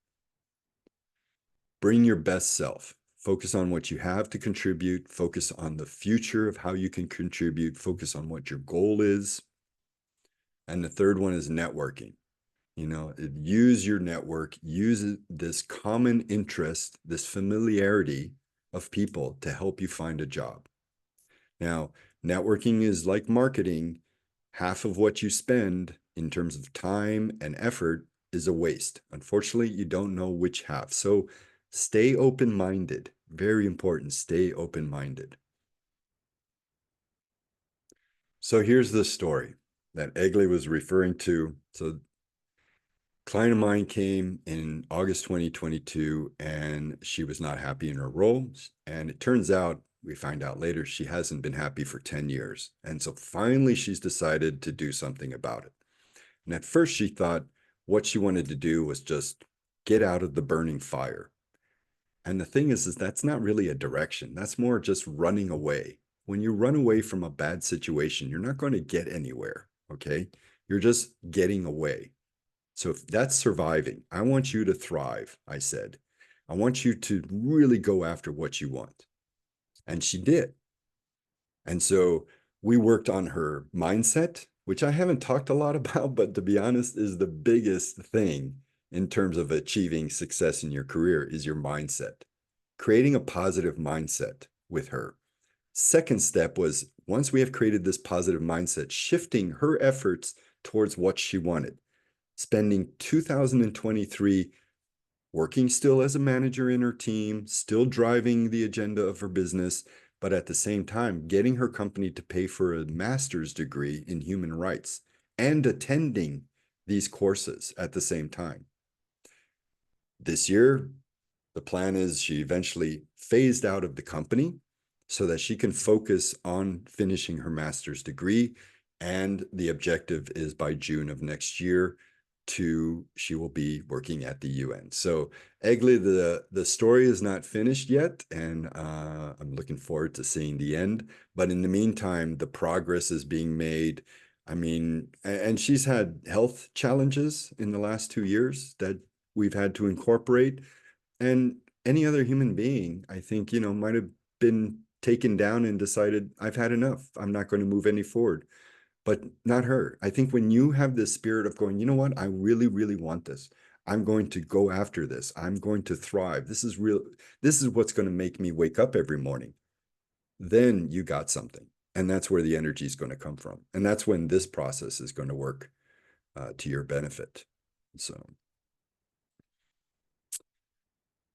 Bring your best self. Focus on what you have to contribute. Focus on the future of how you can contribute. Focus on what your goal is. And the third one is networking. Use your network, use this common interest, this familiarity of people to help you find a job. Now, networking is like marketing. Half of what you spend in terms of time and effort is a waste. Unfortunately, you don't know which half. So stay open-minded. Very important. Stay open-minded. So here's the story that Egle was referring to. So client of mine came in August 2022 and she was not happy in her role. And it turns out, we find out later, she hasn't been happy for 10 years. And so finally, she's decided to do something about it. And at first, she thought what she wanted to do was just get out of the burning fire. And the thing is that's not really a direction. That's more just running away. When you run away from a bad situation, you're not going to get anywhere. Okay. You're just getting away. So if that's surviving, I want you to thrive, I said. I want you to really go after what you want. And she did. And so we worked on her mindset, which I haven't talked a lot about, but to be honest, is the biggest thing in terms of achieving success in your career is your mindset. Creating a positive mindset with her. Second step was once we have created this positive mindset, shifting her efforts towards what she wanted, spending 2023 working still as a manager in her team, still driving the agenda of her business, but at the same time, getting her company to pay for a master's degree in human rights and attending these courses at the same time. This year, the plan is she eventually phased out of the company so that she can focus on finishing her master's degree. And the objective is by June of next year she will be working at the UN. So Egli, the story is not finished yet, and I'm looking forward to seeing the end. But in the meantime, the progress is being made. I mean, and she's had health challenges in the last 2 years that we've had to incorporate. And any other human being, I think, might have been taken down and decided, I've had enough. I'm not going to move any forward. But not her. I think when you have this spirit of going, you know what, I really, really want this. I'm going to go after this. I'm going to thrive. This is real. This is what's going to make me wake up every morning. Then you got something. And that's where the energy is going to come from. And that's when this process is going to work to your benefit. So,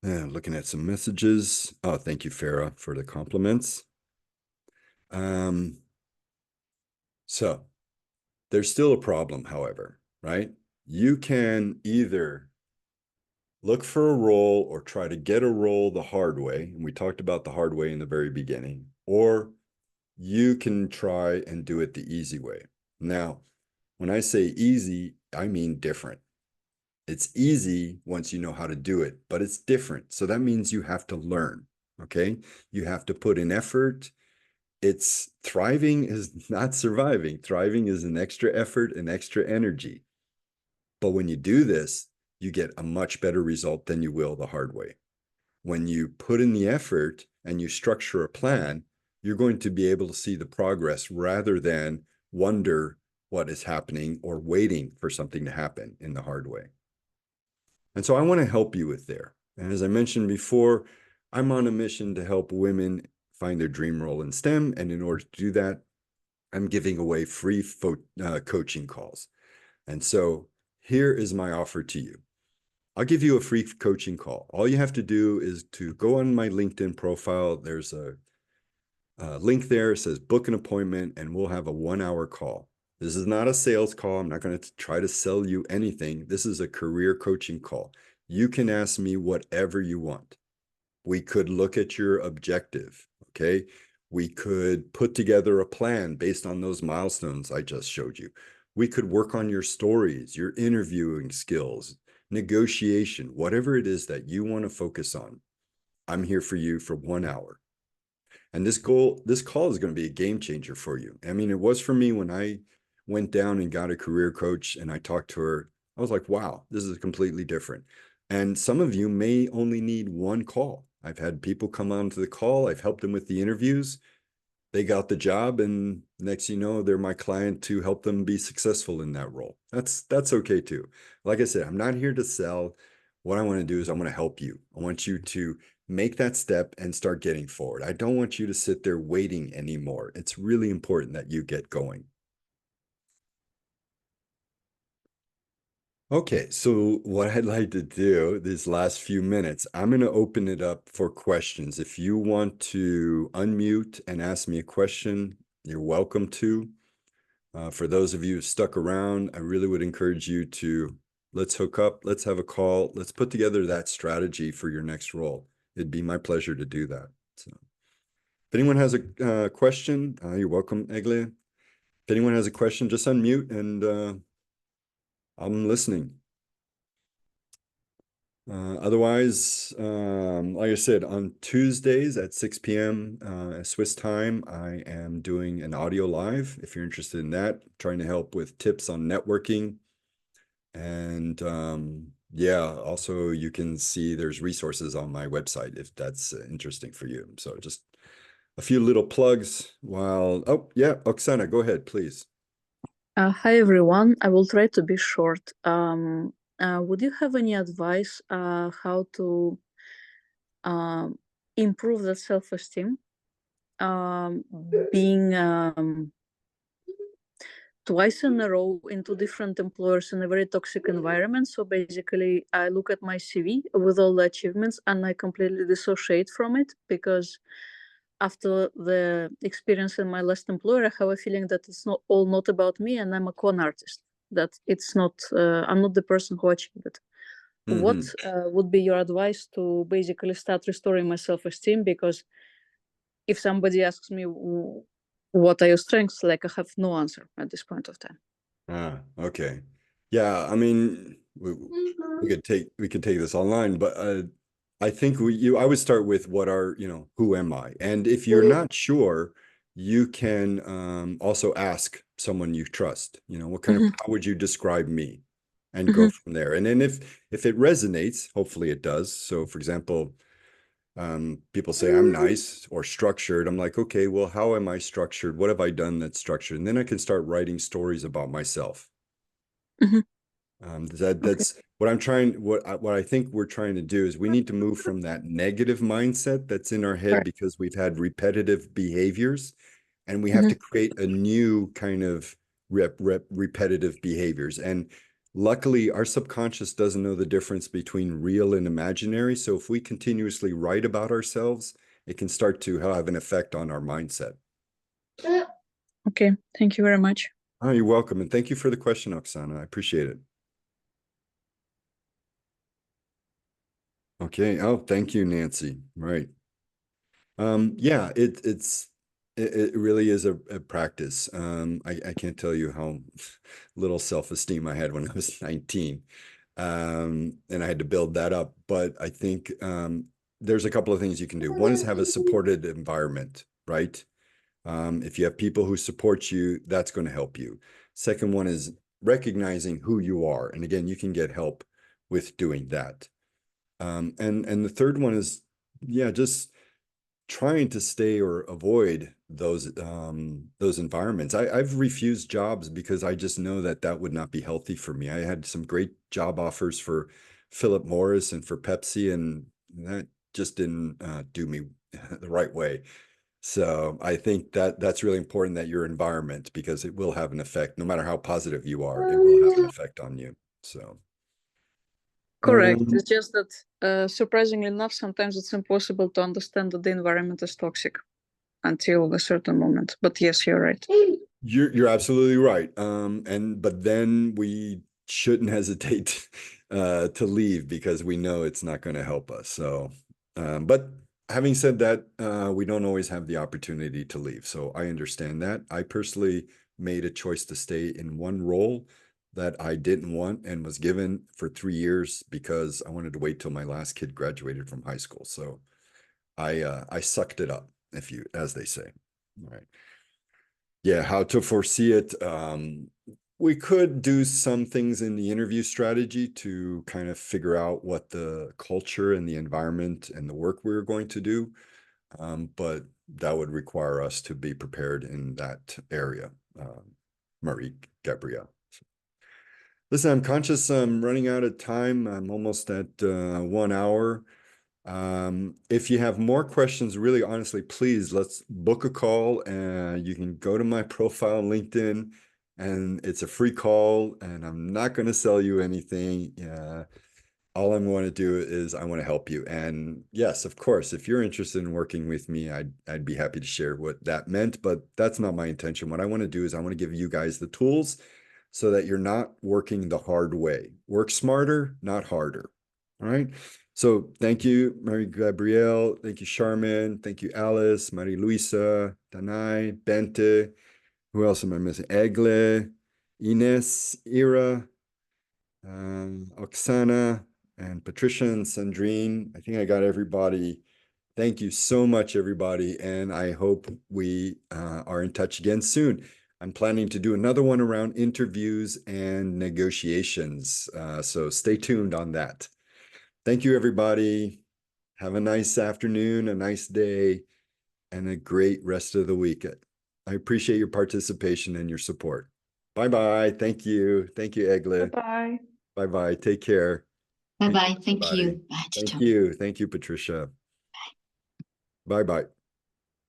yeah, looking at some messages. Oh, thank you, Farah, for the compliments. So there's still a problem, however, right? You can either look for a role or try to get a role the hard way. And we talked about the hard way in the very beginning, or you can try and do it the easy way. Now, when I say easy, I mean different. It's easy once you know how to do it, but it's different. So that means you have to learn. Okay. You have to put in effort. It's thriving is not surviving. Thriving is an extra effort and extra energy. But when you do this, you get a much better result than you will the hard way. When you put in the effort and you structure a plan, you're going to be able to see the progress rather than wonder what is happening or waiting for something to happen in the hard way. And so I want to help you with there. And as I mentioned before, I'm on a mission to help women find their dream role in STEM. And in order to do that, I'm giving away free coaching calls. And so here is my offer to you. I'll give you a free coaching call. All you have to do is to go on my LinkedIn profile. There's a link there. It says book an appointment, and we'll have a 1 hour call. This is not a sales call. I'm not going to try to sell you anything. This is a career coaching call. You can ask me whatever you want. We could look at your objective, okay? We could put together a plan based on those milestones I just showed you. We could work on your stories, your interviewing skills, negotiation, whatever it is that you want to focus on. I'm here for you for 1 hour. And this call is going to be a game changer for you. I mean, it was for me when I went down and got a career coach and I talked to her. I was like, wow, this is completely different. And some of you may only need one call. I've had people come on to the call. I've helped them with the interviews. They got the job, and next you know, they're my client to help them be successful in that role. That's okay too. Like I said, I'm not here to sell. What I want to do is I want to help you. I want you to make that step and start getting forward. I don't want you to sit there waiting anymore. It's really important that you get going. Okay, so what I'd like to do these last few minutes, I'm going to open it up for questions. If you want to unmute and ask me a question, you're welcome to. For those of you who stuck around, I really would encourage you to let's hook up, let's have a call, let's put together that strategy for your next role. It'd be my pleasure to do that. So, if anyone has a question, you're welcome, Egle. If anyone has a question, just unmute and I'm listening. Otherwise, like I said, on Tuesdays at 6 p.m. Swiss time, I am doing an audio live. If you're interested in that, trying to help with tips on networking. And yeah, also you can see there's resources on my website if that's interesting for you. So just a few little plugs while, oh yeah, Oksana, go ahead, please.
Hi everyone. I will try to be short. Would you have any advice how to um, improve the self-esteem? Um, Being twice in a row in two different employers in a very toxic environment. So basically, I look at my CV with all the achievements and I completely dissociate from it because after the experience in my last employer, I have a feeling that it's not about me and I'm a con artist. That it's not, I'm not the person who achieved it. What
Hmm.
would be your advice to basically start restoring my self esteem? Because if somebody asks me, what are your strengths? Like, I have no answer at this point of time.
Ah, okay. Yeah, I mean, we could take this online, but I think I would start with what are, who am I? And if you're not sure, you can also ask someone you trust, what kind of,
Mhm,
how would you describe me? And go
mhm,
from there. And then if it resonates, hopefully it does. So for example, people say I'm nice or structured. I'm like, okay, well, how am I structured? What have I done that's structured? And then I can start writing stories about myself.
mhm. Okay.
That's what I'm trying. What I think we're trying to do is we need to move from that negative mindset that's in our head
Correct.
because we've had repetitive behaviors, and we have
Mhm.
to create a new kind of repetitive behaviors. And luckily, our subconscious doesn't know the difference between real and imaginary. So if we continuously write about ourselves, it can start to have an effect on our mindset.
Okay. Thank you very much.
Oh, you're welcome, and thank you for the question, Oksana. I appreciate it. Okay. Oh, thank you, Nancy. Right. Yeah, it really is a practice. I can't tell you how little self-esteem I had when I was 19. And I had to build that up. But I think there's a couple of things you can do. One is have a supported environment, right? If you have people who support you, that's going to help you. Second one is recognizing who you are. And again, you can get help with doing that. And the third one is, yeah, just trying to stay or avoid those environments. I've refused jobs because I just know that that would not be healthy for me. I had some great job offers for Philip Morris and for Pepsi, and that just didn't do me the right way. So I think that that's really important that your environment, because it will have an effect, no matter how positive you are, it will have an effect on you. So,
Correct.
um,
It's just that, surprisingly enough, sometimes it's impossible to understand that the environment is toxic until a certain moment. But yes, you're right.
you're absolutely right. And but then we shouldn't hesitate to leave because we know it's not going to help us. So, but having said that, we don't always have the opportunity to leave. So I understand that. I personally made a choice to stay in one role that I didn't want and was given for 3 years because I wanted to wait till my last kid graduated from high school. So I sucked it up, if you, as they say. All right. Yeah, how to foresee it. We could do some things in the interview strategy to kind of figure out what the culture and the environment and the work we are going to do. But that would require us to be prepared in that area. Marie Gabrielle. Listen, I'm conscious I'm running out of time. I'm almost at 1 hour. If you have more questions, really honestly, please let's book a call and you can go to my profile on LinkedIn and it's a free call and I'm not going to sell you anything. All I'm going to do is I want to help you. And yes, of course, if you're interested in working with me, I'd be happy to share what that meant, but that's not my intention. What I want to do is I want to give you guys the tools so that you're not working the hard way. Work smarter, not harder. All right. So thank you, Mary Gabrielle. Thank you, Charmin. Thank you, Alice, Marie Luisa, Danai, Bente. Who else am I missing? Egle, Ines, Ira, Oksana, and Patricia and Sandrine. I think I got everybody. Thank you so much, everybody. And I hope we are in touch again soon. I'm planning to do another one around interviews and negotiations. So stay tuned on that. Thank you, everybody. Have a nice afternoon, a nice day, and a great rest of the week. I appreciate your participation and your support. Bye-bye. Thank you. Thank you, Egle.
Bye-bye.
Bye-bye. Take care.
Bye-bye. Thank
everybody.
you. Bye.
Thank you. Thank you, Patricia. Bye-bye.